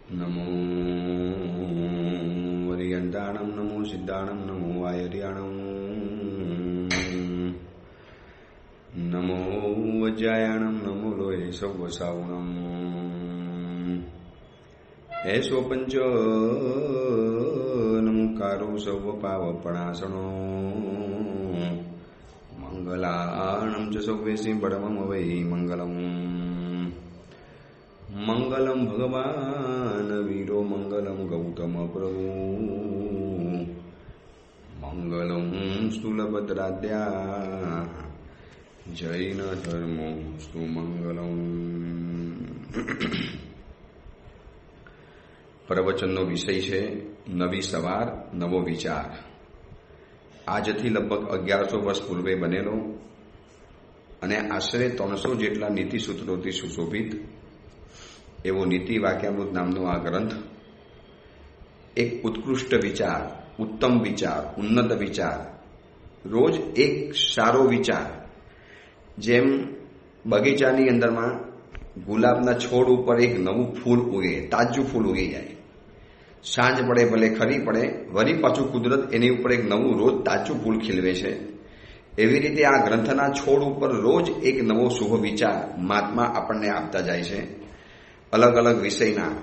નમો વરિયંતાણમ, નમો સિદ્ધાણમ, નમો વાયરિયાણમ, નમો વજ્જાયાણમ, નમો લોહે સૌવસાવણમ. એસો પંચ નમકારો સૌવ પાવપણાસણો મંગલાણમ ચ સૌવેસી બળમમ વૈ મંગલમ. મંગલમ ભગવાન વીરો, મંગલમ ગૌતમ પ્રભુ, મંગલમ સ્થૂલભદ્રાદ્યા જૈન ધર્મો સ્તુ મંગલમ. પ્રવચનનો વિષય છે નવી સવાર, નવો વિચાર. આજથી લગભગ 1100 વર્ષ પૂર્વે બનેલો અને આશરે 300 જેટલા નીતિસૂત્રોથી સુશોભિત એવો નીતિ વાક્યામૃત નામનો આ ગ્રંથ એક ઉત્કૃષ્ટ વિચાર, ઉત્તમ વિચાર, ઉન્નત વિચાર, રોજ એક સારો વિચાર. જેમ બગીચાની અંદરમાં ગુલાબના છોડ ઉપર એક નવું ફૂલ ઉગે, તાજું ફૂલ ઉગી જાય, સાંજ પડે ભલે ખરી પડે, વળી પાછું કુદરત એની ઉપર એક નવું રોજ તાજું ફૂલ ખીલવે છે. એવી રીતે આ ગ્રંથના છોડ ઉપર રોજ એક નવો શુભ વિચાર મહાત્મા આપણને આપતા જાય છે. અલગ અલગ વિષયના,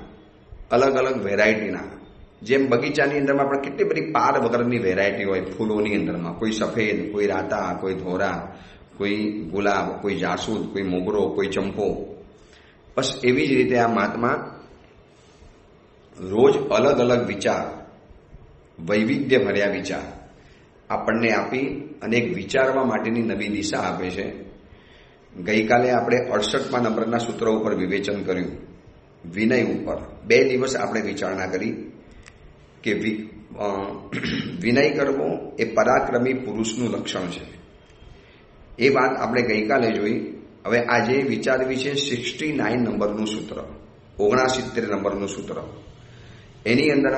અલગ અલગ વેરાયટીના. જેમ બગીચાની અંદરમાં પણ કેટલી બધી પાર વગરની વેરાયટી હોય ફૂલોની અંદરમાં, કોઈ સફેદ, કોઈ રાતા, કોઈ ધોરા, કોઈ ગુલાબ, કોઈ જાસૂદ, કોઈ મોગરો, કોઈ ચંપો. બસ એવી જ રીતે આ મહાત્મા રોજ અલગ અલગ વિચાર, વૈવિધ્ય ભર્યા વિચાર આપણને આપી અને એક વિચારવા માટેની નવી દિશા આપે છે. ગઈકાલે આપણે 68મા નંબરના સૂત્ર ઉપર વિવેચન કર્યું, વિનય ઉપર. 2 દિવસ આપણે વિચારણા કરી કે વિનય કરવો એ પરાક્રમી પુરુષનું લક્ષણ છે. એ વાત આપણે ગઈકાલે જોઈ. હવે આજે વિચારવી છે 69 નંબરનું સૂત્ર, 69 નંબરનું સૂત્ર. એની અંદર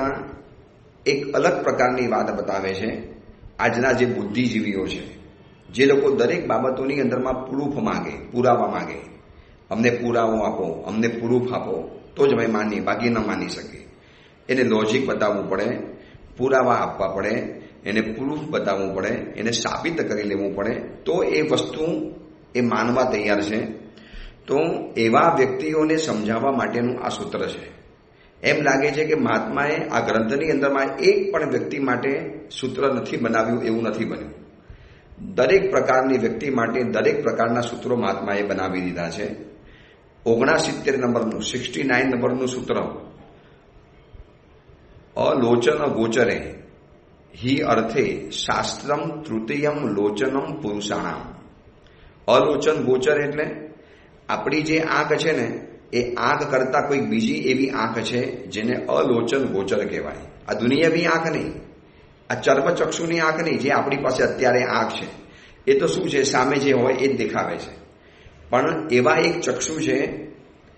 એક અલગ પ્રકારની વાત બતાવે છે. આજના જે બુદ્ધિજીવીઓ છે, જે લોકો દરેક બાબતોની અંદરમાં પ્રૂફ માગે, પુરાવા માગે, અમને પુરાવો આપો, અમને પ્રૂફ આપો તો જ અમે માનીએ, બાકી ન માની શકીએ. એને લોજિક બતાવવું પડે, પુરાવા આપવા પડે, એને પ્રૂફ બતાવવું પડે, એને સાબિત કરી લેવું પડે તો એ વસ્તુ એ માનવા તૈયાર છે. તો એવા વ્યક્તિઓને સમજાવવા માટેનું આ સૂત્ર છે. એમ લાગે છે કે મહાત્માએ આ ગ્રંથની અંદરમાં એક પણ વ્યક્તિ માટે સૂત્ર નથી બનાવ્યું, એવું નથી બન્યું. દરેક પ્રકારની વ્યક્તિ માટે દરેક પ્રકારના સૂત્રો મહાત્માએ બનાવી દીધા છે. 69 નંબરનું, 69 નંબરનું સૂત્ર, અલોચન ગોચરે હિ અર્થે શાસ્ત્રમ તૃતીયમ લોચનમ પુરુષાણામ. અલોચન ગોચર એટલે આપણી જે આંખ છે ને, એ આંખ કરતા કોઈ બીજી એવી આંખ છે જેને અલોચન ગોચર કહેવાય. આ દુનિયાવી આંખ નહીં, આ ચર્મચક્ષુની આંખ નહીં, જે આપણી પાસે અત્યારે આંખ છે. એ તો શું છે, સામે જે હોય એ જ દેખાવે છે. પણ એવા એક ચક્ષુ છે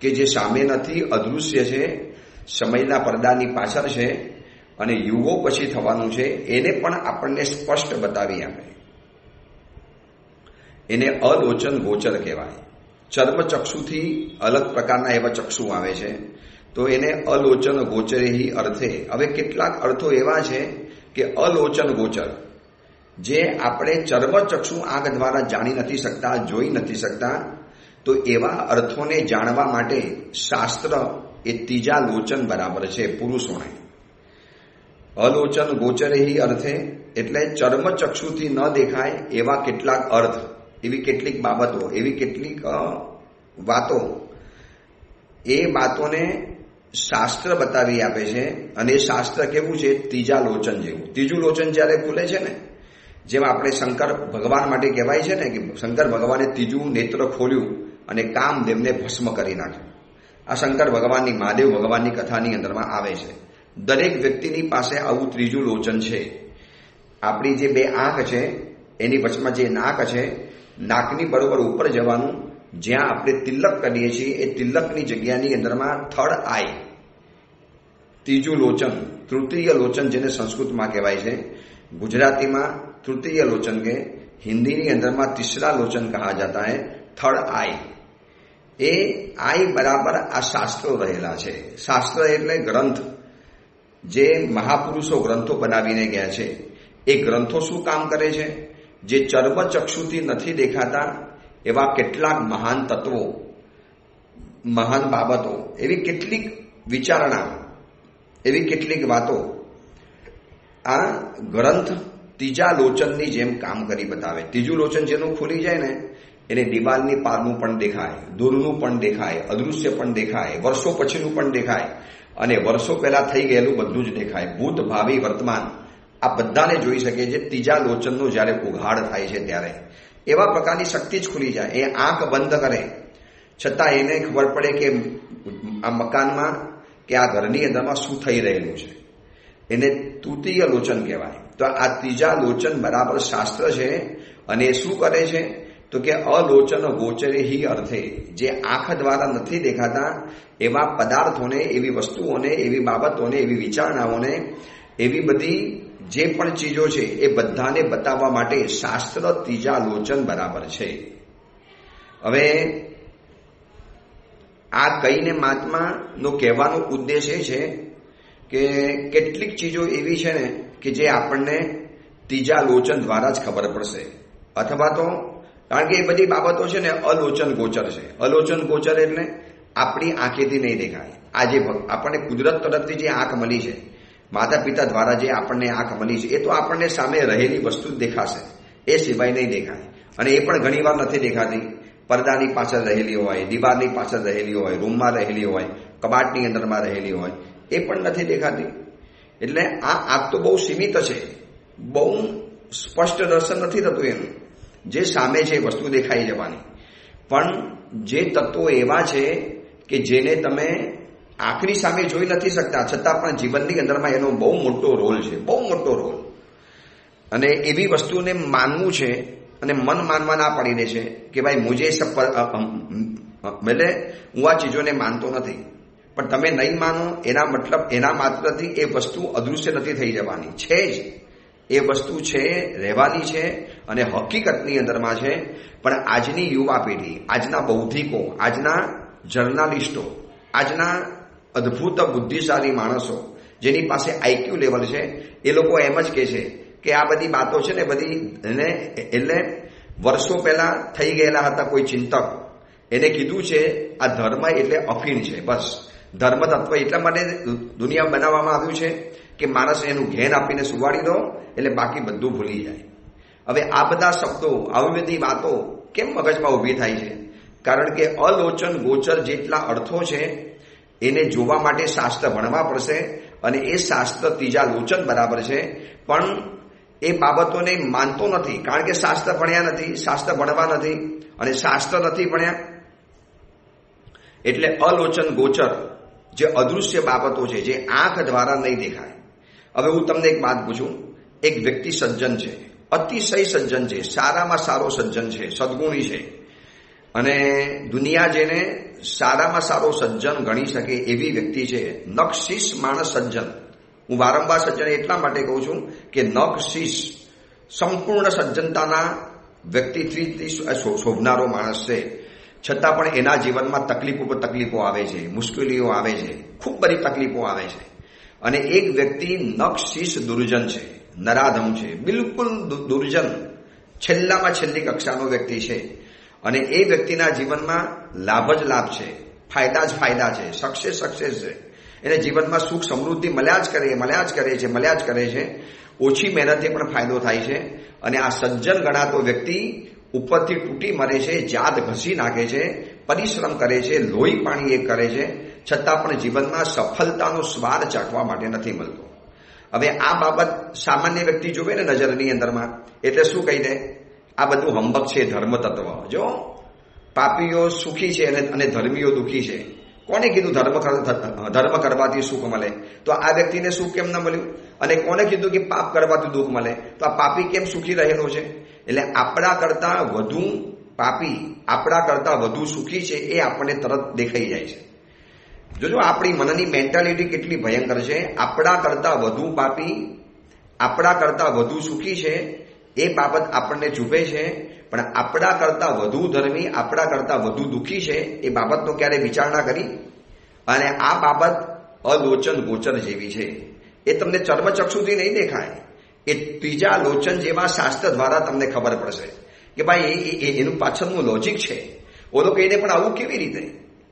કે જે સામે નથી, અદૃશ્ય છે, સમયના પડદાની પાછળ છે અને યુગો પછી થવાનું છે. એને પણ આપણને સ્પષ્ટ બતાવી આપે. એને અલોચન ગોચર કહેવાય. ચર્મચક્ષુથી અલગ પ્રકારના એવા ચક્ષુ આવે છે, તો એને અલોચન ગોચરેહી અર્થે. હવે કેટલાક અર્થો એવા છે કે અલોચન ગોચર, જે આપણે ચર્મચક્ષુ આંખ દ્વારા જાણી નથી શકતા, જોઈ નથી શકતા. તો એવા અર્થોને જાણવા માટે શાસ્ત્ર એ ત્રીજા લોચન બરાબર છે પુરુષોને. અલોચન ગોચરેહી અર્થે એટલે ચર્મચક્ષુથી ન દેખાય એવા કેટલાક અર્થ, એવી કેટલીક બાબતો, એવી કેટલીક વાતો, એ વાતોને શાસ્ત્ર બતાવી આપે છે. અને એ શાસ્ત્ર કેવું છે, ત્રીજા લોચન જેવું. ત્રીજું લોચન જ્યારે ખુલે છે ને, જેમ આપણે શંકર ભગવાન માટે કહેવાય છે ને કે શંકર ભગવાને ત્રીજું નેત્ર ખોલ્યું અને કામદેવને ભસ્મ કરી નાખ્યું. આ શંકર ભગવાનની, મહાદેવ ભગવાનની કથાની અંદરમાં આવે છે. દરેક વ્યક્તિની પાસે આવું ત્રીજું લોચન છે. આપણી જે 2 આંખ છે એની વચમાં જે નાક છે, નાકની બરોબર ઉપર જવાનું, જ્યાં આપણે તિલક કરીએ છીએ, એ તિલકની જગ્યાની અંદરમાં થર્ડ આઈ, ત્રીજું લોચન, તૃતીય લોચન જેને સંસ્કૃતમાં કહેવાય છે, ગુજરાતીમાં तृतीय लोचन के, हिंदी ની અંદરમાં तीसरा लोचन कहा जाता है, थर्ड आई. એ આઈ બરાબર આ શાસ્ત્રો રહેલા છે. શાસ્ત્ર એટલે ગ્રંથ, જે મહાપુરુષો ગ્રંથો બનાવીને ગયા છે. એ ગ્રંથો શું કામ કરે છે? જે ચર્મચક્ષુથી નથી દેખાતા એવા કેટલાક મહાન તત્વો, મહાન બાબતો, એવી કેટલીક વિચારણા, એવી કેટલીક વાતો આ ગ્રંથ ત્રીજા લોચનની જેમ કામ કરી બતાવે. ત્રીજું લોચન જેનું ખુલી જાય ને એને દિવાલની પારનું પણ દેખાય, દૂરનું પણ દેખાય, અદૃશ્ય પણ દેખાય, વર્ષો પછીનું પણ દેખાય અને વર્ષો પહેલા થઈ ગયેલું બધું જ દેખાય. ભૂત, ભાવિ, વર્તમાન આ બધાને જોઈ શકે છે ત્રીજા લોચનનો જ્યારે ઉઘાડ થાય છે ત્યારે. એવા પ્રકારની શક્તિ જ ખુલી જાય. એ આંખ બંધ કરે છતાં એને ખબર પડે કે આ મકાનમાં કે આ ઘરની અંદરમાં શું થઈ રહેલું છે. એને તૃતીય લોચન કહેવાય. તો આ ત્રીજા લોચન બરાબર શાસ્ત્ર છે. અને એ શું કરે છે તો કે અલોચન ગોચરે હિ અર્થે, જે આંખ દ્વારા નથી દેખાતા એવા પદાર્થોને, એવી વસ્તુઓને, એવી બાબતોને, એવી વિચારણાઓને, એવી બધી જે પણ ચીજો છે એ બધાને બતાવવા માટે શાસ્ત્ર ત્રીજા લોચન બરાબર છે. હવે આ કહીને મહાત્માનો કહેવાનો ઉદ્દેશ એ છે કે કેટલીક ચીજો એવી છે ને કે જે આપણને ત્રીજા લોચન દ્વારા જ ખબર પડશે, અથવા તો કારણ કે એ બધી બાબતો છે ને અલોચન ગોચર છે. અલોચન ગોચર એટલે આપણી આંખેથી નહીં દેખાય. આજે આપણને કુદરત તરફથી જે આંખ મળી છે, માતા પિતા દ્વારા જે આપણને આંખ મળી છે, એ તો આપણને સામે રહેલી વસ્તુ જ દેખાશે, એ સિવાય નહીં દેખાય. અને એ પણ ઘણી વાર નથી દેખાતી. પડદાની પાછળ રહેલી હોય, દિવાલની પાછળ રહેલી હોય, રૂમમાં રહેલી હોય, કબાટની અંદરમાં રહેલી હોય, એ પણ નથી દેખાતી. એટલે આ આંખ તો બહુ સીમિત છે, બહુ સ્પષ્ટ દર્શન નથી થતું એનું. જે સામે છે વસ્તુ દેખાઈ જવાની. પણ જે તત્વો એવા છે કે જેને તમે આંખની સામે જોઈ નથી શકતા, છતાં પણ જીવનની અંદરમાં એનો બહુ મોટો રોલ છે, બહુ મોટો રોલ. અને એવી વસ્તુને માનવું છે અને મન માનવા ના પાડી દે છે કે ભાઈ મુજે સબ એટલે હું આ ચીજોને માનતો નથી. પણ તમે નહીં માનો એના મતલબ એના માત્રથી એ વસ્તુ અદૃશ્ય નથી થઈ જવાની. છે જ, એ વસ્તુ છે, રહેવાની છે અને હકીકતની અંદરમાં છે. પણ આજની યુવા પેઢી, આજના બૌદ્ધિકો, આજના જર્નાલિસ્ટો, આજના અદ્ભુત બુદ્ધિશાળી માણસો જેની પાસે આઈક્યુ લેવલ છે, એ લોકો એમ જ કહે છે કે આ બધી વાતો છે ને બધી એને એટલે વર્ષો પહેલા થઈ ગયેલા હતા કોઈ ચિંતક, એને કીધું છે આ ધર્મ એટલે અફીણ છે. બસ ધર્મ તત્વ એટલા માટે દુનિયા બનાવવામાં આવ્યું છે કે માણસ એનું ઘેન આપીને સુવાડી દો એટલે બાકી બધું ભૂલી જાય. હવે આ બધા શબ્દો, આવી બધી વાતો કેમ મગજમાં ઊભી થાય છે? કારણ કે અલોચન ગોચર જેટલા અર્થો છે એને જોવા માટે શાસ્ત્ર ભણવા પડશે. અને એ શાસ્ત્ર ત્રીજા લોચન બરાબર છે. પણ એ બાબતોને માનતો નથી, કારણ કે શાસ્ત્ર ભણ્યા નથી, શાસ્ત્ર ભણવા નથી અને શાસ્ત્ર નથી ભણ્યા. એટલે અલોચન ગોચર જે અદૃશ્ય બાબતો છે, જે આંખ દ્વારા નહીં દેખાય. હવે હું તમને એક વાત પૂછું. એક વ્યક્તિ સજ્જન છે, અતિશય સજ્જન છે, સારામાં સારો સજ્જન છે, સદગુણી છે, અને દુનિયા જેને સારામાં સારો સજ્જન ગણી શકે એવી વ્યક્તિ છે. નખશીશ માણસ સજ્જન. હું વારંવાર સજ્જન એટલા માટે કહું છું કે નખશીશ સંપૂર્ણ સજ્જનતાના વ્યક્તિત્વથી શોભનારો માણસ છે. છતાં પણ એના જીવનમાં તકલીફો પર તકલીફો આવે છે, મુશ્કેલીઓ આવે છે, ખૂબ બધી તકલીફો આવે છે. અને એક વ્યક્તિ નખશીશ દુર્જન છે, નરાધમ છે, બિલકુલ દુર્જન, છેલ્લામાં છેલ્લી કક્ષાનો વ્યક્તિ છે. અને એ વ્યક્તિના જીવનમાં લાભ જ લાભ છે, ફાયદા જ ફાયદા છે, સક્સેસ છે. એને જીવનમાં સુખ સમૃદ્ધિ મળ્યા જ કરે છે. ઓછી મહેનતે પણ ફાયદો થાય છે. અને આ સજ્જન ગણાતો વ્યક્તિ ઉપરથી તૂટી મરે છે, જાત ઘસી નાખે છે, પરિશ્રમ કરે છે, લોહી પાણી એક કરે છે, છતાં પણ જીવનમાં સફળતાનો સ્વાદ ચાખવા માટે નથી મળતો. હવે આ બાબત સામાન્ય વ્યક્તિ જોવે ને નજરની અંદરમાં, એટલે શું કહી દે? આ બધું હંબક છે, ધર્મ તત્વ. જો પાપીઓ સુખી છે અને ધર્મીઓ દુઃખી છે. કોને કીધું ધર્મ કરવાથી સુખ મળે? તો આ વ્યક્તિને સુખ કેમ ન મળ્યું? અને કોને કીધું કે પાપ કરવાથી દુઃખ મળે? તો આ પાપી કેમ સુખી રહેલો છે? એટલે આપણા કરતા વધુ પાપી, આપણા કરતા વધુ સુખી છે એ આપણને તરત દેખાઈ જાય છે. જોજો આપણી મનની મેન્ટાલિટી કેટલી ભયંકર છે. આપણા કરતા વધુ પાપી, આપણા કરતા વધુ સુખી છે એ બાબત આપણને ચૂભે છે, પણ આપણા કરતા વધુ ધર્મી, આપણા કરતા વધુ દુઃખી છે એ બાબતનો ક્યારે વિચારણા કરી? અને આ બાબત અલોચન ગોચર જેવી છે. એ તમને ચર્મચક્ષુથી નહીં દેખાય, એ ત્રીજા લોચન જેવા શાસ્ત્ર દ્વારા તમને ખબર પડશે કે ભાઈ એનું પાછળનું લોજિક છે. ઓલો કહીને પણ આવું કેવી રીતે?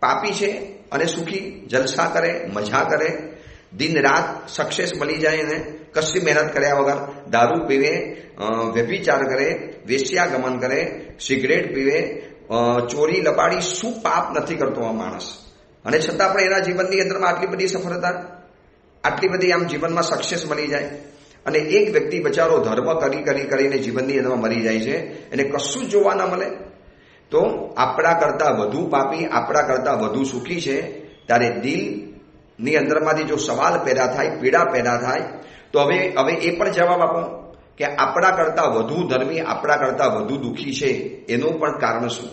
પાપી છે અને સુખી, જલસા કરે, મજા કરે, દિન રાત સક્સેસ મળી જાય એને, કશી મહેનત કર્યા વગર, દારૂ પીવે, વ્યભિચાર કરે, વેશ્યાગમન કરે, સિગરેટ પીવે, ચોરી લપાડી, શું પાપ નથી કરતો આ માણસ? અને છતાં પણ એના જીવનની અંદરમાં આટલી બધી સફળતા, આટલી બધી આમ જીવનમાં સક્સેસ મળી જાય. અને એક વ્યક્તિ બચારો ધર્મ કરીને જીવનની અંદરમાં મરી જાય છે, એને કશું જોવા ન મળે. તો આપણા કરતા વધુ પાપી, આપણા કરતા વધુ સુખી છે, ત્યારે દિલની અંદરમાંથી જો સવાલ પેદા થાય, પીડા પેદા થાય, તો હવે એ પણ જવાબ આપો કે આપણા કરતા વધુ ધર્મી, આપણા કરતા વધુ દુઃખી છે, એનું પણ કારણ શું?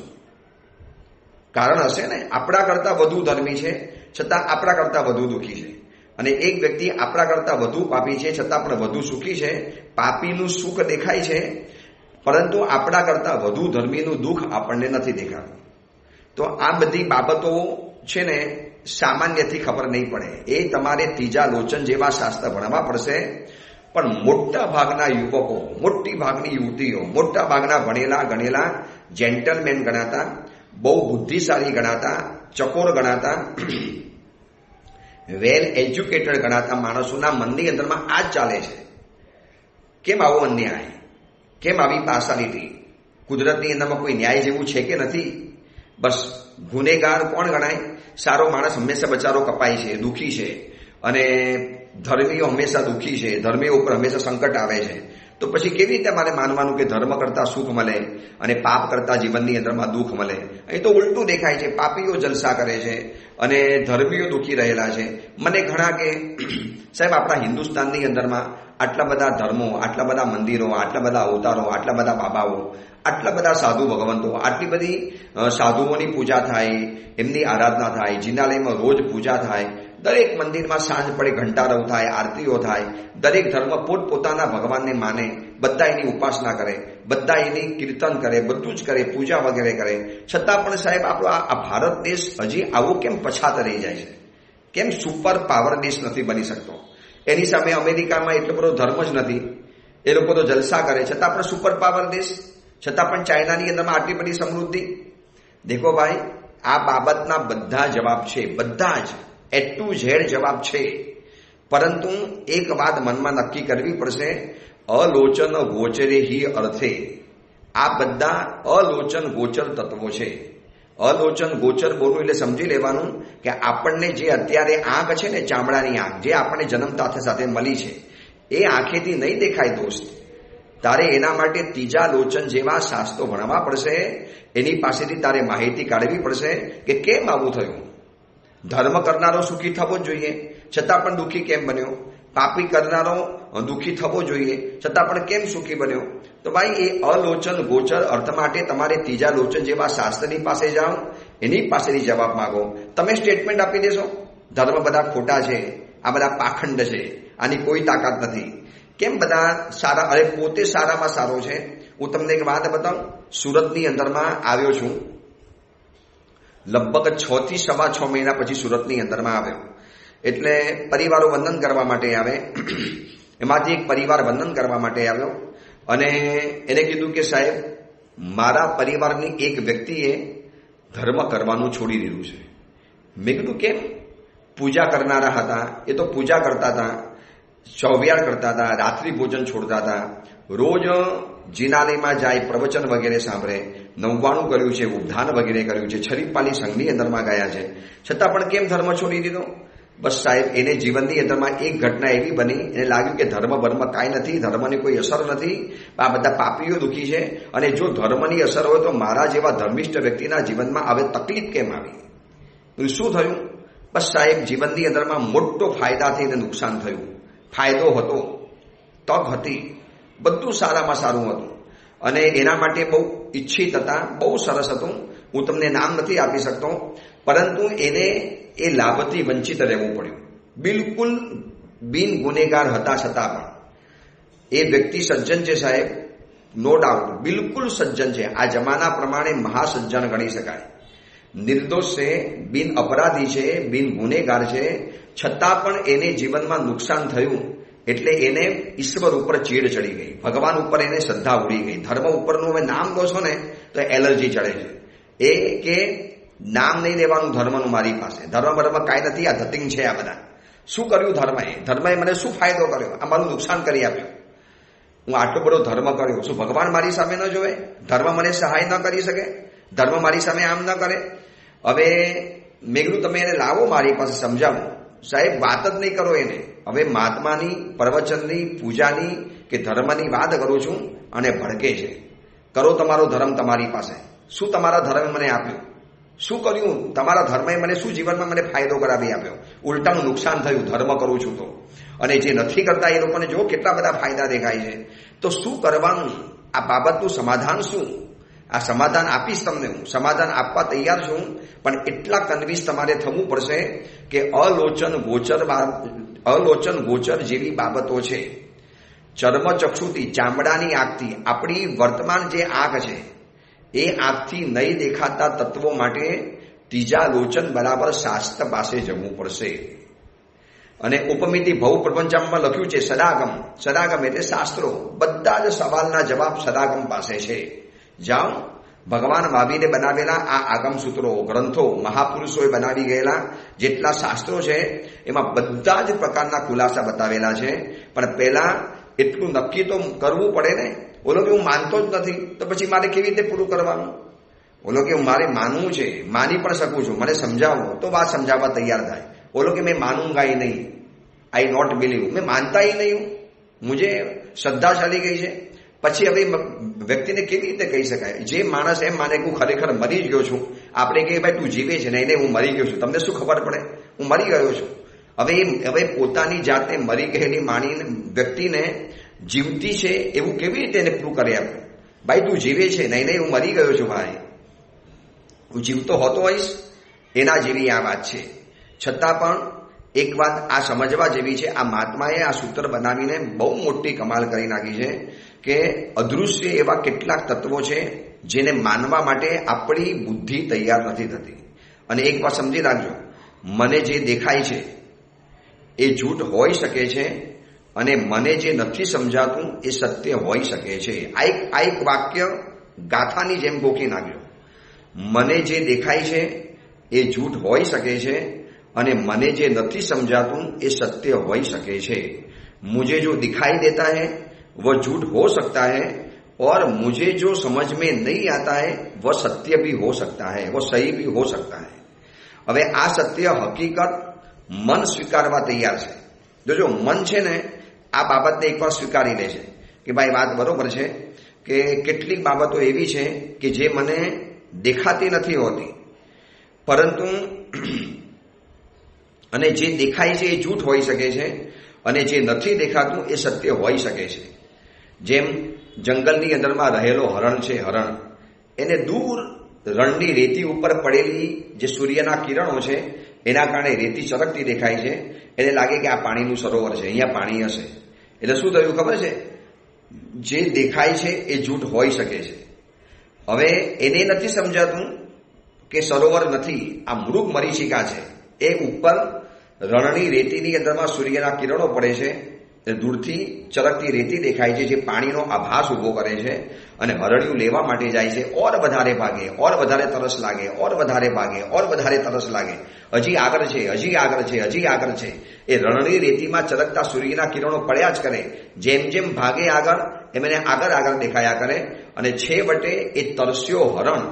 કારણ હશે ને. આપણા કરતા વધુ ધર્મી છે, છતાં આપણા કરતા વધુ દુઃખી છે. અને એક વ્યક્તિ આપણા કરતા વધુ પાપી છે, છતાં પણ વધુ સુખી છે. પાપીનું સુખ દેખાય છે, પરંતુ આપણા કરતા વધુ ધર્મીનું દુઃખ આપણને નથી દેખાતું. તો આ બધી બાબતો છે ને સામાન્યથી ખબર નહીં પડે. એ તમારે ત્રીજા લોચન જેવા શાસ્ત્ર ભણવા પડશે. પણ મોટા ભાગના યુવકો, મોટી ભાગની યુવતીઓ, મોટા ભાગના ભણેલા ગણેલા જેન્ટલમેન ગણાતા, બહુ બુદ્ધિશાળી ગણાતા, ચકોર ગણાતા, વેલ એજ્યુકેટેડ ગણાતા માણસોના મનની અંદરમાં આ જ ચાલે છે. કેમ આવો અન્યાય? કેમ આવી પાર્સાલિટી? કુદરતની અંદરમાં કોઈ ન્યાય જેવું છે કે નથી? બસ ગુનેગાર કોણ ગણાય? સારો માણસ હંમેશા બચારો કપાય છે, દુઃખી છે, અને ધર્મીઓ હંમેશા દુઃખી છે, ધર્મીઓ ઉપર હંમેશા સંકટ આવે છે. તો પછી કેવી રીતે મારે માનવાનું કે ધર્મ કરતા સુખ મળે અને પાપ કરતા જીવનની અંદરમાં દુઃખ મળે? અહીં તો ઉલટું દેખાય છે. પાપીઓ જલસા કરે છે અને ધર્મીઓ દુઃખી રહેલા છે. મને ઘણા કે સાહેબ આપણા હિન્દુસ્તાનની અંદરમાં આટલા બધા ધર્મો, આટલા બધા મંદિરો, આટલા બધા અવતારો, આટલા બધા બાબાઓ, આટલા બધા સાધુ ભગવંતો, આટલી બધી સાધુઓની પૂજા થાય, એમની આરાધના થાય, જિનાલયમાં રોજ પૂજા થાય, દરેક મંદિરમાં સાંજ પડે ઘંટારવ થાય, આરતીઓ થાય, દરેક ધર્મ પોતપોતાના ભગવાનને માને, બધા એની ઉપાસના કરે, બધા એની કીર્તન કરે, બધું જ કરે, પૂજા વગેરે કરે. છતાં પણ સાહેબ આપણો આ ભારત દેશ હજી આવો કેમ પછાત રહી જાય છે? કેમ સુપર પાવર દેશ નથી બની શકતો? એની સામે અમેરિકામાં એટલો બધો ધર્મ જ નથી, એ લોકો તો જલસા કરે, છતાં પણ સુપર પાવર દેશ, છતાં પણ ચાઇનાની અંદરમાં આટલી બધી સમૃદ્ધિ. દેખો ભાઈ, આ બાબતના બધા જવાબ છે, બધા જ A to Z જવાબ છે. પરંતુ એક વાત મનમાં નક્કી કરવી પડશે, અલોચન ગોચરે હિ અર્થે. આ બધા અલોચન ગોચર તત્વો છે. અલોચન ગોચર બોલું એટલે સમજી લેવાનું કે આપણને જે અત્યારે આંખ છે ને, ચામડાની આંખ, જે આપણને જન્મતા સાથે મળી છે, એ આંખેથી નહીં દેખાય દોસ્ત. તારે એના માટે ત્રીજા લોચન જેવા શાસ્ત્રો ભણવા પડશે. એની પાસેથી તારે માહિતી કાઢવી પડશે કે કેમ આવું થયું. ધર્મ કરનારો સુખી થવો જોઈએ, છતાં પણ દુઃખી કેમ બન્યો? પાપી કરનારો દુઃખી થવો જોઈએ, છતાં પણ કેમ સુખી બન્યો? તો ભાઈ એ અલોચન ગોચર અર્થ માટે તમારે ત્રીજા લોચન જેવા શાસ્ત્રની પાસે જાઓ, એની પાસેથી જવાબ માંગો. તમે સ્ટેટમેન્ટ આપી દેશો ધર્મ બધા ખોટા છે, આ બધા પાખંડ છે, આની કોઈ તાકાત નથી. કેમ બધા સારા? અરે પોતે સારામાં સારો છે. હું તમને એક વાત બતાવું. સુરતની અંદરમાં આવ્યો છું, લગભગ 6 થી સવા 6 મહિના પછી સુરતની અંદરમાં આવ્યો. એટલે પરિવારો વંદન કરવા માટે આવે. એમાંથી એક પરિવાર વંદન કરવા માટે આવ્યો અને એને કીધું કે સાહેબ, મારા પરિવારની એક વ્યક્તિએ ધર્મ કરવાનું છોડી દીધું છે. મેં કીધું કેમ? પૂજા કરનારા હતા, એ તો પૂજા કરતા હતા, ચૌવ્યાર કરતા હતા, રાત્રિ ભોજન છોડતા હતા, રોજ જિનાલયમાં જાય, પ્રવચન વગેરે સાંભળે, 99 કર્યું છે, ઉપધાન વગેરે કર્યું છે, છરીપાલી સંઘની અંદરમાં ગયા છે, છતાં પણ કેમ ધર્મ છોડી દીધો? બસ સાહેબ, એને જીવનની અંદરમાં એક ઘટના એવી બની, એને લાગ્યું કે ધર્મ કાંઈ નથી, ધર્મની કોઈ અસર નથી, આ બધા પાપીઓ દુઃખી છે, અને જો ધર્મની અસર હોય તો મારા જેવા ધર્મિષ્ઠ વ્યક્તિના જીવનમાં હવે તકલીફ કેમ આવી? શું થયું? બસ સાહેબ, જીવનની અંદરમાં મોટો ફાયદાથી એને નુકસાન થયું. ફાયદો હતો, તક હતી, બધું સારામાં સારું હતું, અને એના માટે બહુ ઈચ્છિત હતા, બહુ સરસ હતું. હું તમને નામ નથી આપી શકતો, પરંતુ એને એ લાભથી વંચિત રહેવું પડ્યું. બિલકુલ બિન ગુનેગાર હતા છતાં પણ એ વ્યક્તિ સજ્જન છે સાહેબ, નો ડાઉટ બિલકુલ સજ્જન છે, આ જમાના પ્રમાણે મહાસજ્જન ગણી શકાય, નિર્દોષ છે, બિન અપરાધી છે, બિન ગુનેગાર છે, છતાં પણ એને જીવનમાં નુકસાન થયું એટલે એને ઈશ્વર ઉપર ચીડ ચડી ગઈ, ભગવાન ઉપર એને શ્રદ્ધા ઉડી ગઈ. ધર્મ ઉપરનું હવે નામ લો છો ને તો એલર્જી ચડે છે. એ કે નામ નહીં લેવાનું ધર્મનું મારી પાસે, ધર્મ કાંઈ નથી, આ ધતિંગ છે. આ બધા શું કર્યું ધર્મએ મને શું ફાયદો કર્યો? આ મારું નુકસાન કરી આપ્યું. હું આટલો બધો ધર્મ કર્યો, શું ભગવાન મારી સામે ન જોવે? ધર્મ મને સહાય ન કરી શકે? ધર્મ મારી સામે આમ ન કરે? હવે મેં કીધું તમે એને લાવો મારી પાસે સમજાવો. સાહેબ વાત જ નહીં કરો એને. હવે મહાત્માની, પ્રવચનની, પૂજાની કે ધર્મની વાત કરું છું અને ભડકે છે. કરો તમારો ધર્મ તમારી પાસે. શું તમારા ધર્મે મને આપ્યું? શું કર્યું તમારા ધર્મે? મને શું જીવનમાં મને ફાયદો કરાવી આપ્યો? ઉલટાનું નુકસાન થયું ધર્મ કરું છું તો. અને જે નથી કરતા એ લોકોને જો કેટલા બધા ફાયદા દેખાય છે. તો શું કરવાનું? આ બાબતનું સમાધાન શું? આ સમાધાન આપીશ તમને, હું સમાધાન આપવા તૈયાર છું, પણ એટલા કન્વિન્સ તમારે થવું પડશે કે અલોચન ગોચર જેવી બાબતો છે, ચર્મચક્ષુથી, ચામડાની આંખથી, આપણી વર્તમાન જે આંખ છે એ આંખથી નહીં દેખાતા તત્વો માટે ત્રીજા લોચન બરાબર શાસ્ત્ર પાસે જવું પડશે. અને ઉપમિતિ ભવ પ્રપંચમાં લખ્યું છે સદાગમ એટલે શાસ્ત્રો. બધા જ સવાલના જવાબ સદાગમ પાસે છે. જાઓ, ભગવાન મહાવીરે બનાવેલા આ આગમ સૂત્રો, ગ્રંથો, મહાપુરુષોએ બનાવી ગયેલા જેટલા શાસ્ત્રો છે એમાં બધા જ પ્રકારના ખુલાસા બતાવેલા છે. પણ પહેલા એટલું નક્કી તો કરવું પડે ને. ઓલો કે હું માનતો જ નથી, તો પછી મારે કેવી રીતે પૂરું કરવાનું? ઓલો કે મારે માનવું છે, માની પણ શકું છું, મને સમજાવો, તો વાત સમજાવવા તૈયાર થાય. ઓલો કે મેં માનूंगा ही नहीं, आई नॉट बिलीव, मैं मानता ही नहीं हूं, मुझे श्रद्धा चली गई છે. પછી હવે વ્યક્તિને કેવી રીતે કહી શકાય? જે માણસ એમ માને કે હું ખરેખર મરી જ ગયો છું, આપણે કહીએ ભાઈ તું જીવે છે, નહીં હું મરી ગયો છું, તમને શું ખબર પડે? હું મરી ગયો છું. હવે પોતાની જાતને મરી ગયેલી માની વ્યક્તિને જીવતી છે એવું કેવી રીતે એને પ્રૂવ કરી આપે? ભાઈ તું જીવે છે, નહીં હું મરી ગયો છું, ભાઈ હું જીવતો હોતો હોઈશ. એના જેવી આ વાત છે. છતાં પણ એક વાત આ સમજવા જેવી છે. આ મહાત્માએ આ સૂત્ર બનાવીને બહુ મોટી કમાલ કરી નાખી છે કે અદૃશ્ય એવા કેટલાક તત્વો છે જેને માનવા માટે આપણી બુદ્ધિ તૈયાર નથી થતી. અને એક વાત સમજી રાખજો, મને જે દેખાય છે એ જૂઠ હોઈ શકે છે અને મને જે નથી સમજાતું એ સત્ય હોઈ શકે છે. આ એક વાક્ય ગાથાની જેમ ગોખી નાખજો. મને જે દેખાય છે એ જૂઠ હોઈ શકે છે અને મને જે નથી समझातूं ये सत्य हो ही सके छे. मुझे जो दिखाई देता है वह झूठ हो सकता है और मुझे जो समझ में नहीं आता है वह सत्य भी हो सकता है, वह सही भी हो सकता है. હવે આ સત્ય હકીકત મન સ્વીકારવા તૈયાર છે. જો મન છે ને આ બાબતને એકવાર સ્વીકારી લે છે કે ભાઈ વાત બરોબર છે કે કેટલીક બાબતો એવી છે કે જે મને દેખાતી નથી હોતી, પરંતુ અને જે દેખાય છે એ જૂઠ હોઈ શકે છે અને જે નથી દેખાતું એ સત્ય હોઈ શકે છે. જેમ જંગલની અંદરમાં રહેલો હરણ છે, હરણ એને દૂર રણની રેતી ઉપર પડેલી જે સૂર્યના કિરણો છે એના કારણે રેતી ચળકતી દેખાય છે. એને લાગે કે આ પાણીનું સરોવર છે, અહીંયા પાણી હશે. એટલે શું થયું ખબર છે? જે દેખાય છે એ જૂઠ હોઈ શકે છે. હવે એને નથી સમજાતું કે સરોવર નથી, આ મૃગ મરીચિકા છે. એ ઉપર રણની રેતીની અંદરમાં સૂર્યના કિરણો પડે છે, દૂરથી ચળકતી રેતી દેખાય છે જે પાણીનો આભાસ ઉભો કરે છે અને હરણિયું લેવા માટે જાય છે. ઓર વધારે ભાગે, ઓર વધારે તરસ લાગે, ઓર વધારે ભાગે, ઓર વધારે તરસ લાગે, હજી આગળ છે, હજી આગળ છે, હજી આગળ છે. એ રણની રેતીમાં ચળકતા સૂર્યના કિરણો પડ્યા જ કરે. જેમ જેમ ભાગે આગળ એમ એને આગળ આગળ દેખાયા કરે અને છેવટે એ તરસ્યો હરણ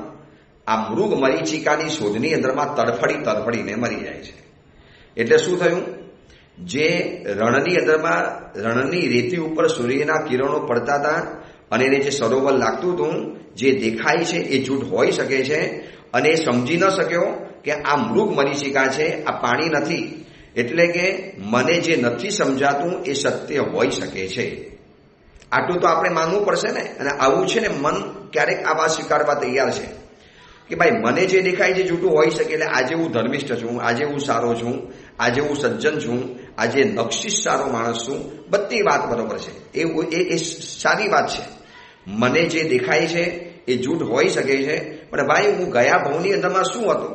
આ મૃગ મરીચિકાની શોધની અંદરમાં તડફડીને મરી જાય છે. એટલે શું થયું? જે રણની અંદરમાં રણની રેતી ઉપર સૂર્યના કિરણો પડતા હતા અને એને જે સરોવર લાગતું હતું, જે દેખાય છે એ જૂઠ હોઈ શકે છે અને એ સમજી ન શક્યો કે આ મૃગ મરીચિકા છે, આ પાણી નથી. એટલે કે મને જે નથી સમજાતું એ સત્ય હોઈ શકે છે. આટલું તો આપણે માનવું પડશે ને. અને આવું છે ને, મન ક્યારેક આ વાત સ્વીકારવા તૈયાર છે કે ભાઈ મને જે દેખાય છે જૂઠું હોઈ શકે. એટલે આજે હું ધર્મિષ્ઠ છું, આજે હું સારો છું, આજે હું સજ્જન છું, આજે નક્ષિસ સારો માણસ છું, બધી વાત બરોબર છે, એ સારી વાત છે. મને જે દેખાય છે એ જૂઠ હોઈ શકે છે, પણ ભાઈ હું ગયા ભવની અંદરમાં શું હતો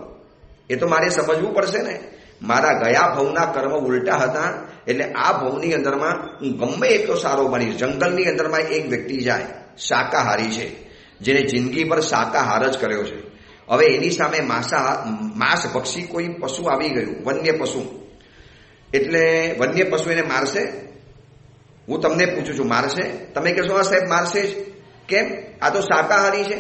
એ તો મારે સમજવું પડશે ને. મારા ગયા ભવના કર્મ ઉલટા હતા, એટલે આ ભવની અંદરમાં હું ગમે એટલો સારો બનીશ. જંગલની અંદરમાં એક વ્યક્તિ જાય, શાકાહારી છે, જેને જિંદગી પર શાકાહાર જ કર્યો છે. હવે એની સામે માંસ ભક્ષી કોઈ પશુ આવી ગયું, વન્ય પશુ, એટલે વન્ય પશુ એને મારશે? હું તમને પૂછું છું, મારશે? તમે કહેશો હા સાહેબ મારશે જ. કેમ? આ તો શાકાહારી છે.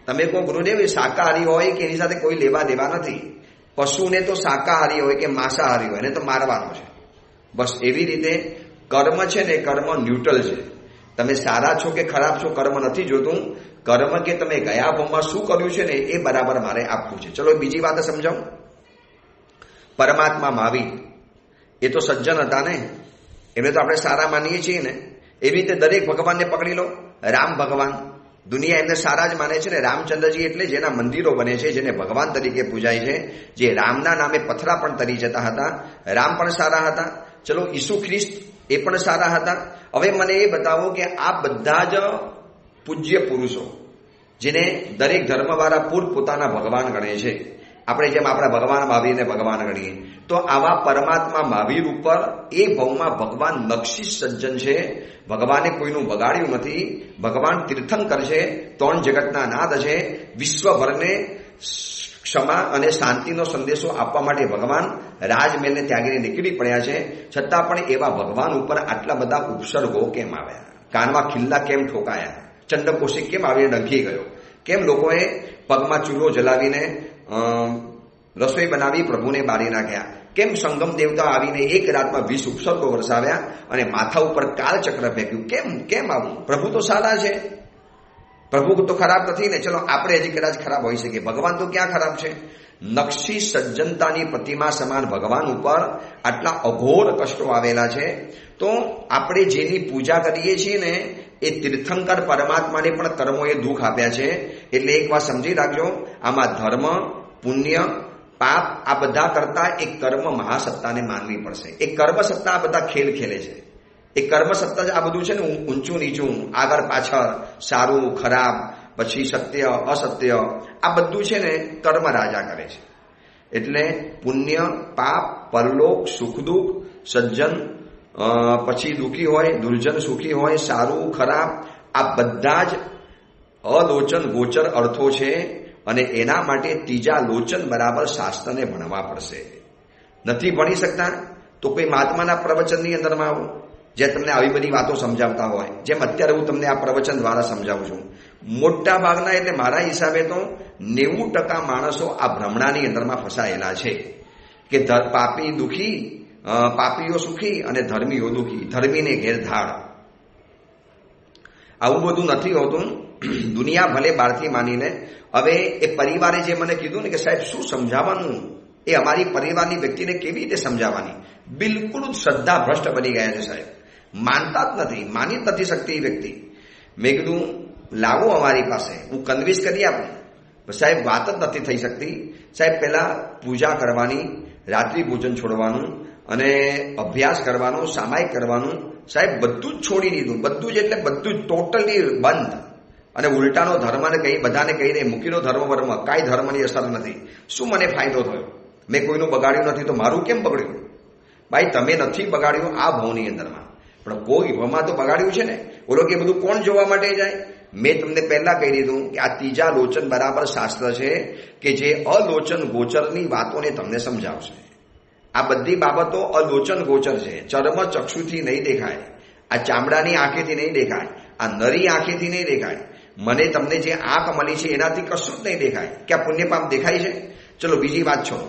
તમે કહો ગુરુદેવ એ શાકાહારી હોય કે એની સાથે કોઈ લેવા દેવા નથી. પશુને તો શાકાહારી હોય કે માંસાહારી હોય એને તો મારવાનો છે. બસ એવી રીતે કર્મ છે ને, કર્મ ન્યુટ્રલ છે. તમે સારા છો કે ખરાબ છો કર્મ નથી જોતું. કર્મ કે તમે ગયા ભાવમાં શું કર્યું છે ને એ બરાબર મારે આપવું છે. ચલો બીજી વાત સમજાવું. પરમાત્મા મહાવીર એ તો સજ્જન હતા ને, એમને તો આપણે સારા માનીએ છીએ ને. એવી રીતે દરેક ભગવાનને પકડી લો. રામ ભગવાન, દુનિયા એમને સારા જ માને છે ને. રામચંદ્રજી એટલે જેના મંદિરો બને છે, જેને ભગવાન તરીકે પૂજાય છે, જે રામના નામે પથરા પણ તરી જતા હતા, રામ પણ સારા હતા. ચલો ઈસુ ખ્રિસ્ત એ પણ સારા હતા. હવે મને એ બતાવો કે આ બધા જ પૂજ્ય પુરુષો, જેને દરેક ધર્મવાળા પોતાના ભગવાન ગણે છે, આપણે જેમ આપણા ભગવાન મહાવીરને ભગવાન ગણીએ, તો આવા પરમાત્મા મહાવીર ઉપર એ ભવમાં ભગવાન નક્ષી સજ્જન છે. ભગવાને કોઈનું બગાડ્યું નથી. ભગવાન તીર્થંકર છે, ત્રણ જગતના નાદ છે. વિશ્વભરને ક્ષમા અને શાંતિનો સંદેશો આપવા માટે ભગવાન રાજમહેલને ત્યાગીને નીકળી પડ્યા છે. છતાં પણ એવા ભગવાન ઉપર આટલા બધા ઉપસર્ગો કેમ આવ્યા? કાનમાં ખિલ્લા કેમ ઠોકાયા? ચંડકોશી કેમ આવીને ડંખી ગયો? કેમ લોકોએ પગમાં ચૂલો જલાવીને રસોઈ બનાવી પ્રભુને બાળી નાખ્યા? કેમ સંગમ દેવતા આવીને એક રાતમાં 20 ઉપસર્ગો વરસાવ્યા અને માથા ઉપર કાળચક્ર ફેંક્યું? કેમ આવું? પ્રભુ તો સારા છે, પ્રભુ તો ખરાબ નથી ને. ચલો આપણે હજી કદાચ ખરાબ હોઈ શકીએ, ભગવાન તો ક્યાં ખરાબ છે? નક્ષી સજ્જનતાની પ્રતિમા સમાન ભગવાન ઉપર આટલા અઘોર કષ્ટો આવેલા છે. તો આપણે જેની પૂજા કરીએ છીએ ને એ તીર્થંકર પરમાત્માને પણ કર્મોએ દુઃખ આપ્યા છે. એટલે એક વાત સમજી રાખજો, આમાં ધર્મ, પુણ્ય, પાપ આ બધા કરતા એક કર્મ મહાસત્તાને માનવી પડશે. એક કર્મ સત્તા આ બધા ખેલ ખેલે છે. એ કર્મ સત્તા જ આ બધું છે ને, ઊંચું નીચું, આગળ પાછળ, સારું ખરાબ, પછી સત્ય અસત્ય, આ બધું છે ને કર્મ રાજા કરે છે. એટલે પુણ્ય, પાપ, પરલોક, સુખ દુઃખ, સજ્જન પછી દુઃખી હોય, દુર્જન સુખી હોય, સારું ખરાબ, આ બધા જ અલોચન ગોચર અર્થો છે. અને એના માટે ત્રીજા લોચન બરાબર શાસ્ત્રને ભણવા પડશે. નથી ભણી શકતા તો કોઈ મહાત્માના પ્રવચનની અંદરમાં આવો, જે તમને આવી બધી વાતો સમજાવતા હોય, જેમ અત્યારે હું તમને આ પ્રવચન દ્વારા સમજાવું છું. મોટા ભાગના એટલે મારા હિસાબે તો 90% માણસો આ ભ્રમણાની અંદરમાં ફસાયેલા છે કે પાપી દુઃખી, પાપીઓ સુખી અને ધર્મીઓ દુઃખી, ધર્મીને ઘેર ધાડ. આવું બધું નથી હોતું. દુનિયા ભલે બહારથી માનીને, હવે એ પરિવારે જે મને કીધું ને કે સાહેબ શું સમજાવવાનું, એ અમારી પરિવારની વ્યક્તિને કેવી રીતે સમજાવવાની? બિલકુલ શ્રદ્ધા ભ્રષ્ટ બની ગયા છે સાહેબ, માનતા જ નથી, માની જ નથી શકતી એ વ્યક્તિ. મેં કીધું લાવો અમારી પાસે, હું કન્વિન્સ કરી આપું. સાહેબ વાત જ નથી થઈ શકતી. સાહેબ પહેલા પૂજા કરવાની, રાત્રિ ભોજન છોડવાનું અને અભ્યાસ કરવાનો, સામાયિક કરવાનું, સાહેબ બધું જ છોડી દીધું. બધું જ એટલે બધું જ ટોટલી બંધ. અને ઉલટાનો ધર્મને કહી બધાને કહીને મૂકીનો ધર્મ વર્મ, કાંઈ ધર્મની અસર નથી. શું મને ફાયદો થયો? મેં કોઈનું બગાડ્યું નથી તો મારું કેમ બગડ્યું? ભાઈ તમે નથી બગાડ્યું આ ભવની અંદરમાં, પણ કોઈ ભવમાં તો બગાડ્યું છે ને. બોલો કે બધું કોણ જોવા માટે જાય? મેં તમને પહેલા કહી દીધું કે આ ત્રીજા લોચન બરાબર શાસ્ત્ર છે કે જે અલોચન ગોચરની વાતોને તમને સમજાવશે. આ બધી બાબતો અલોચન ગોચર છે. ચર્મ ચક્ષુથી નહીં દેખાય, આ ચામડાની આંખેથી નહીં દેખાય, આ નરી આંખેથી નહીં દેખાય. મને તમને જે આંખ મળી છે એનાથી કશું જ નહીં દેખાય. કે આ પુણ્ય પાપ દેખાય છે? ચલો બીજી વાત છોડો.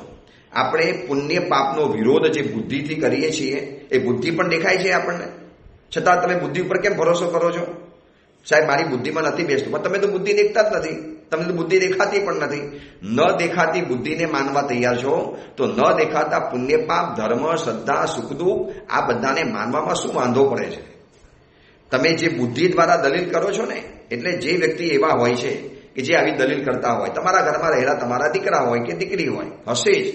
આપણે પુણ્ય પાપનો વિરોધ જે બુદ્ધિથી કરીએ છીએ એ બુદ્ધિ પણ દેખાય છે આપણને. છતાં તમે બુદ્ધિ ઉપર કેમ ભરોસો કરો છો? સાહેબ મારી બુદ્ધિમાં નથી બેસતું. પણ તમે તો બુદ્ધિ દેખતા જ નથી, તમને તો બુદ્ધિ દેખાતી પણ નથી. ન દેખાતી બુદ્ધિને માનવા તૈયાર છો તો ન દેખાતા પુણ્ય પાપ, ધર્મ, શ્રદ્ધા, સુખ દુઃખ આ બધાને માનવામાં શું વાંધો પડે છે? તમે જે બુદ્ધિ દ્વારા દલીલ કરો છો ને, એટલે જે વ્યક્તિ એવા હોય છે કે જે આવી દલીલ કરતા હોય, તમારા ઘરમાં રહેલા તમારા દીકરા હોય કે દીકરી હોય, હશે જ.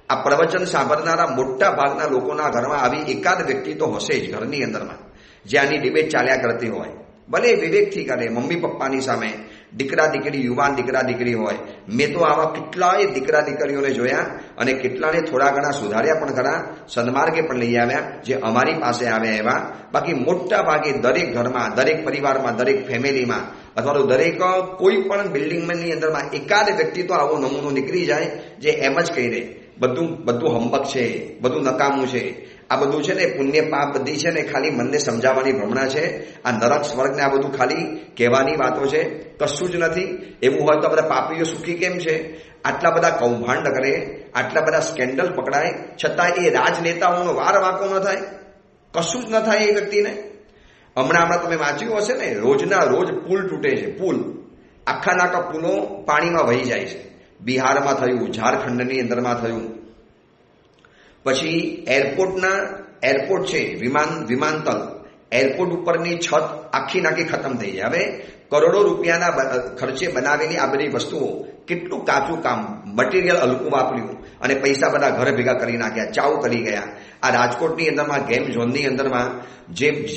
આ પ્રવચન સાંભળનારા મોટા ભાગના લોકોના ઘરમાં આવી એકાદ વ્યક્તિ તો હશે જ ઘરની અંદરમાં, જે આની ડિબેટ ચાલ્યા કરતી હોય. ભલે વિવેકથી કરે, મમ્મી પપ્પાની સામે, દીકરા દીકરી, યુવાન દીકરા દીકરી હોય. મેં તો આવા કેટલાય દીકરા દીકરીઓને જોયા અને કેટલાને થોડા ઘણા સુધાર્યા પણ ખરા, સન્માર્ગે પણ લઈ આવ્યા, જે અમારી પાસે આવ્યા એવા. બાકી મોટા ભાગે દરેક ઘરમાં, દરેક પરિવારમાં, દરેક ફેમિલીમાં અથવા તો દરેક કોઈ પણ બિલ્ડિંગની અંદરમાં એકાદ વ્યક્તિ તો આવો નમૂનો નીકળી જાય જે એમ જ કહી દે બધું હંબક છે, બધું નકામું છે, આ બધું છે ને પુણ્ય પાપ બધી છે ને ખાલી મનને સમજાવવાની ભ્રમણા છે, આ નરક સ્વર્ગ ને આ બધું ખાલી કહેવાની વાતો છે, કશું જ નથી. એવું હોય તો બધા પાપીઓ સુખી કેમ છે? આટલા બધા કૌભાંડ કરે, આટલા બધા સ્કેન્ડલ પકડાય, છતાં એ રાજનેતાઓનો વાર વાંકો ન થાય, કશું જ ન થાય એ વ્યક્તિને. હમણાં તમે વાંચ્યું હશે ને, રોજના રોજ પુલ તૂટે છે, પુલ આખા પુલો પાણીમાં વહી જાય છે. બિહારમાં થયું, ઝારખંડની અંદરમાં થયું. પછી એરપોર્ટ છે, વિમાનતળ, એરપોર્ટ ઉપરની છત આખી ખતમ થઈ જાય. હવે કરોડો રૂપિયાના ખર્ચે બનાવેલી આ બધી વસ્તુઓ, કેટલું કાચું કામ, મટીરિયલ હલકું વાપર્યું અને પૈસા બધા ઘરે ભેગા કરી નાખ્યા, ચાવ કરી ગયા. આ રાજકોટની અંદરમાં ગેમ ઝોનની અંદરમાં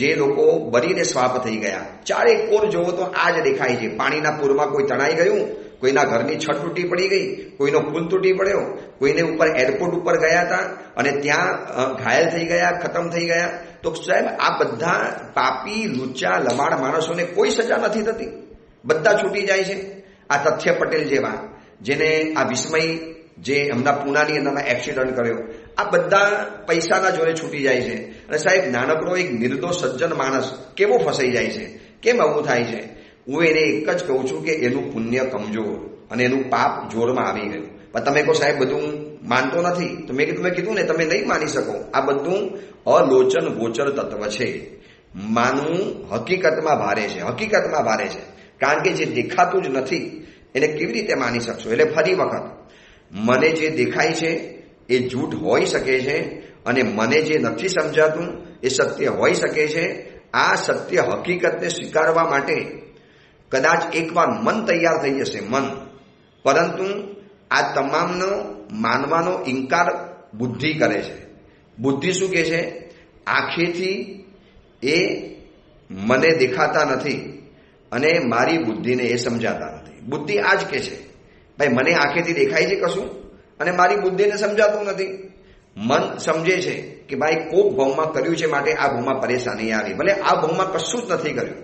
જે લોકો બળીને સ્વાપ થઈ ગયા, ચારે કોર જોવો તો આ જ દેખાય છે. પાણીના પૂરમાં કોઈ તણાઈ ગયું, કોઈના ઘરની છત તૂટી પડી ગઈ, કોઈનો પુલ તૂટી પડ્યો, કોઈને ઉપર એરપોર્ટ ઉપર ગયા હતા અને ત્યાં ઘાયલ થઈ ગયા, ખતમ થઈ ગયા. તો સાહેબ, આ બધા પાપી લુચ્ચા લબાડ માણસોને કોઈ સજા નથી થતી, બધા છૂટી જાય છે. આ તથ્ય પટેલ જેવા, જેને આ વિસ્મય, જે હમણાં પૂનાની અંદરમાં એક્સિડન્ટ કર્યો, આ બધા પૈસાના જોરે છૂટી જાય છે. અને સાહેબ, નાનકડો એક નિર્દોષ સજ્જન માણસ કેવો ફસાઈ જાય છે? કેમ આવું થાય છે? હું એને એક જ કહું છું કે એનું પુણ્ય કમજોર અને એનું પાપ જોરમાં આવી ગયું. પણ તમે કહો સાહેબ બધું માનતો નથી, તો મેં કીધું ને, તમે નહીં માની શકો. આ બધું અલોચન ગોચર તત્વ છે. માનવું હકીકતમાં ભારે છે, કારણ કે જે દેખાતું જ નથી એને કેવી રીતે માની શકશો? એટલે ફરી વખત, મને જે દેખાય છે એ જૂઠ હોઈ શકે છે અને મને જે નથી સમજાતું એ સત્ય હોઈ શકે છે. આ સત્ય હકીકતને સ્વીકારવા માટે કદાચ એકવાર મન તૈયાર થઈ જશે, મન. પરંતુ આ તમામનો માનવાનો ઇનકાર બુદ્ધિ કરે છે. બુદ્ધિ શું કહે છે? આંખેથી એ મને દેખાતા નથી અને મારી બુદ્ધિને એ સમજાતા નથી. બુદ્ધિ આ જ કહે છે, ભાઈ મને આંખેથી દેખાય છે કશું અને મારી બુદ્ધિને સમજાતું નથી. મન સમજે છે કે ભાઈ કોક ભાવમાં કર્યું છે માટે આ ભાવમાં પરેશાની આવી, ભલે આ ભાવમાં કશું જ નથી કર્યું.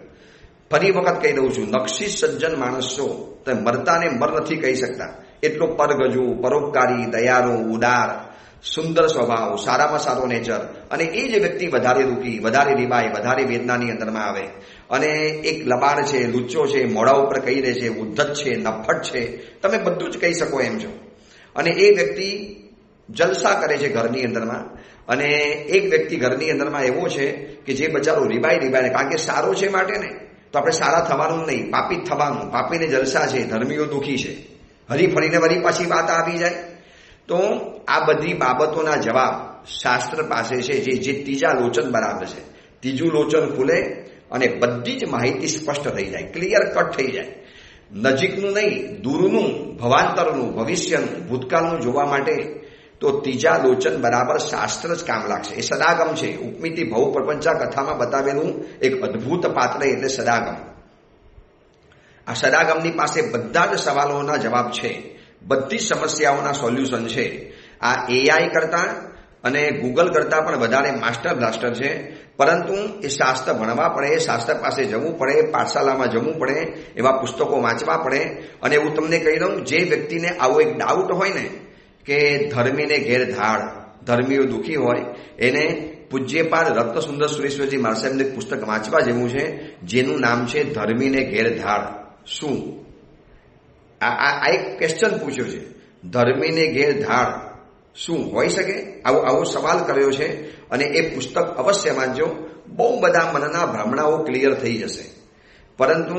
ફરી વખત કહી દઉં છું, નક્ષી સજ્જન માણસ છો, તો મરતાને મર નથી કહી શકતા. એટલો પરગજુ, પરોપકારી, દયાળુ, ઉદાર, સુંદર સ્વભાવ, સારામાં સારો નેચર. અને એ જ વ્યક્તિ વધારે દુઃખી, વધારે રીબાય, વધારે વેદનાની અંદરમાં આવે. અને એક લબાડ છે, લુચ્ચો છે, મોઢા ઉપર કહી દે છે, ઉદ્ધત છે, નફટ છે, તમે બધું જ કહી શકો એમ છો. અને એ વ્યક્તિ જલસા કરે છે ઘરની અંદરમાં. અને એક વ્યક્તિ ઘરની અંદરમાં એવો છે કે જે બચારો રીબાય, કારણ કે સારો છે માટે ને, તો આપણે સારા થવાનું નહીં, પાપી જ થવાનું. પાપીને જલસા છે, ધર્મીઓ દુઃખી છે. હરી ફરીને વળી પાછી વાત આવી જાય. તો આ બધી બાબતોના જવાબ શાસ્ત્ર પાસે છે, જે ત્રીજા લોચન બરાબર છે. ત્રીજું લોચન ખુલે અને બધી જ માહિતી સ્પષ્ટ થઈ જાય, ક્લિયર કટ થઈ જાય. નજીકનું નહીં, દૂરનું, ભવાંતરનું, ભવિષ્યનું, ભૂતકાળનું જોવા માટે તો ત્રીજા લોચન બરાબર શાસ્ત્ર જ કામ લાગશે. એ સદાગમ છે. ઉપમિતિ ભવ પ્રપંચા કથામાં બતાવેલું એક અદ્ભુત પાત્ર એટલે સદાગમ. આ સદાગમની પાસે બધા જ સવાલોના જવાબ છે, બધી સમસ્યાઓના સોલ્યુશન છે. આ એઆઈ કરતા અને ગૂગલ કરતા પણ વધારે માસ્ટર બ્લાસ્ટર છે. પરંતુ એ શાસ્ત્ર ભણવા પડે, શાસ્ત્ર પાસે જવું પડે, પાઠશાલામાં જવું પડે, એવા પુસ્તકો વાંચવા પડે. અને હું તમને કહી દઉં, જે વ્યક્તિને આવો એક ડાઉટ હોય ને કે ધર્મીને ઘેર ધાડ, ધર્મીઓ દુઃખી હોય, એને પૂજ્યપાદ રત્નસુંદર સુરેશ્વરજી મહારાજ સાહેબનું પુસ્તક વાંચવા જેવું છે, જેનું નામ છે ધર્મીને ઘેર ધાડ. શું આ એક ક્વેશ્ચન પૂછ્યો છે, ધર્મીને ઘેર ધાડ શું હોઈ શકે? આવો સવાલ કર્યો છે. અને એ પુસ્તક અવશ્ય વાંચજો, બહુ બધા મનના ભ્રમણાઓ ક્લિયર થઈ જશે. પરંતુ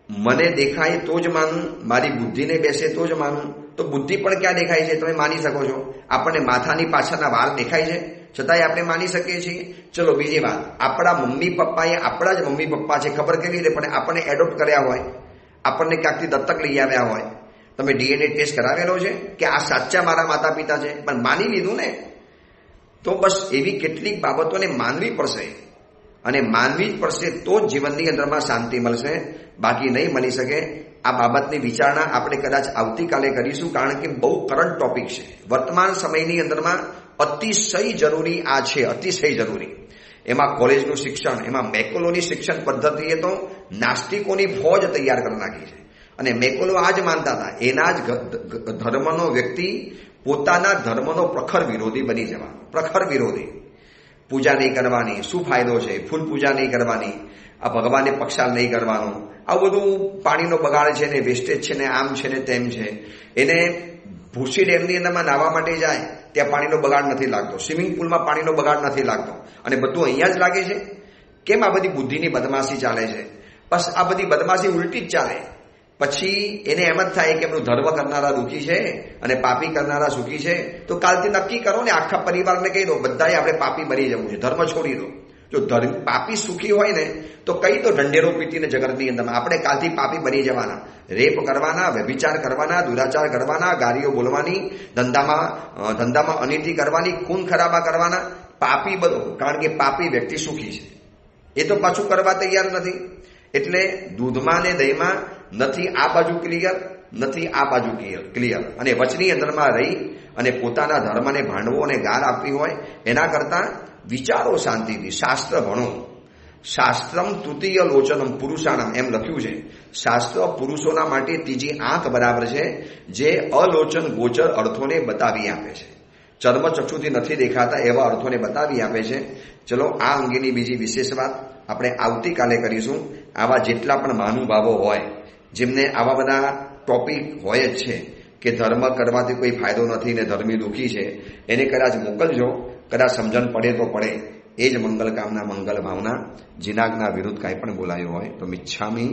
મને દેખાય તો જ માનું, મારી બુદ્ધિને બેસે તો જ માનું. તો બુદ્ધિ પણ ક્યાં દેખાય છે? તમે માની શકો છો. આપણને માથાની પાછળના વાળ દેખાય છે, છતાંય આપણે માની શકીએ છીએ. ચલો બીજી વાત, આપણા મમ્મી પપ્પાએ આપણા જ મમ્મી પપ્પા છે ખબર કેવી રીતે? પણ આપણને એડોપ્ટ કર્યા હોય, આપણને ક્યાંકથી દત્તક લઈ આવ્યા હોય. તમે ડીએનએ ટેસ્ટ કરાવેલો છે કે આ સાચા મારા માતા પિતા છે? પણ માની લીધું ને. તો બસ એવી કેટલીક બાબતોને માનવી પડશે. અને માનવી જ પડશે તો જ જીવનની અંદરમાં શાંતિ મળશે, બાકી નહીં મળી શકે. આ બાબતની વિચારણા આપણે કદાચ આવતીકાલે કરીશું, કારણ કે બહુ કરંટ ટોપિક છે. વર્તમાન સમયની અંદરમાં અતિશય જરૂરી આ છે, અતિશય જરૂરી. એમાં કોલેજનું શિક્ષણ, એમાં મેકોલોની શિક્ષણ પદ્ધતિએ તો નાસ્તિકોની ફોજ તૈયાર કરી નાખી છે. અને મેકોલો આ જ માનતા હતા, એના જ ધર્મનો વ્યક્તિ પોતાના ધર્મનો પ્રખર વિરોધી બની જવાનો, પ્રખર વિરોધી. પૂજા નહીં કરવાની, શું ફાયદો છે? ફૂલ પૂજા નહીં કરવાની, આ ભગવાનને પક્ષાલ નહીં કરવાનો, આ બધું પાણીનો બગાડ છે ને, વેસ્ટેજ છે ને, આમ છે ને તેમ છે. એને ભૂસી ડેમની અંદરમાં નાહવા માટે જાય ત્યાં પાણીનો બગાડ નથી લાગતો, સ્વિમિંગ પુલમાં પાણીનો બગાડ નથી લાગતો, અને બધું અહીંયા જ લાગે છે. કેમ? આ બધી બુદ્ધિની બદમાશી ચાલે છે. બસ આ બધી બદમાશી ઉલટી જ ચાલે. પછી એને એમ જ થાય કે એમનું ધર્મ કરનારા દુઃખી છે અને પાપી કરનારા સુખી છે. તો કાલથી નક્કી કરો ને, આખા પરિવારને કહી દો, બધાએ આપણે પાપી બની જવું છે, ધર્મ છોડી દો. જો પાપી સુખી હોય ને તો કઈ તો ઢંઢેરો પીટીને જગતની અંદરમાં આપણે કાલથી પાપી બની જવાના. રેપ કરવાના, વ્યભિચાર કરવાના, દુરાચાર કરવાના, ગારીઓ બોલવાની, ધંધામાં અનીતિ કરવાની, ખૂન ખરાબા કરવાના, પાપી બધો. કારણ કે પાપી વ્યક્તિ સુખી છે, એ તો પાછું કરવા તૈયાર નથી. એટલે દૂધમાં ને દહીંમાં નથી આ બાજુ ક્લિયર, નથી આ બાજુ ક્લિયર. અને વચની અંદરમાં રહી અને પોતાના ધર્મને ભાંડવો અને ગાર આપવી હોય એના કરતાં વિચારો શાંતિથી, શાસ્ત્ર ભણો. શાસ્ત્રમ તૃતીય લોચનમ પુરુષાણમ એમ લખ્યું છે. શાસ્ત્ર પુરુષોના માટે ત્રીજી આંખ બરાબર છે, જે અલોચન ગોચર અર્થોને બતાવી આપે છે. ચર્મચક્ષુથી નથી દેખાતા એવા અર્થોને બતાવી આપે છે. ચલો, આ અંગેની બીજી વિશેષ વાત આપણે આવતીકાલે કરીશું. આવા જેટલા પણ મહાનુભાવો હોય, જેમને આવા બધા ટોપિક હોય જ છે કે ધર્મ કરવાથી કોઈ ફાયદો નથી ને ધર્મી દુઃખી છે, એને કદાચ મોકલજો. કદાચ સમજણ પડે તો પડે. એ જ મંગલ કામના, મંગલ ભાવના. જીનાગના વિરુદ્ધ કાંઈ પણ બોલાયું હોય તો મિચ્છામી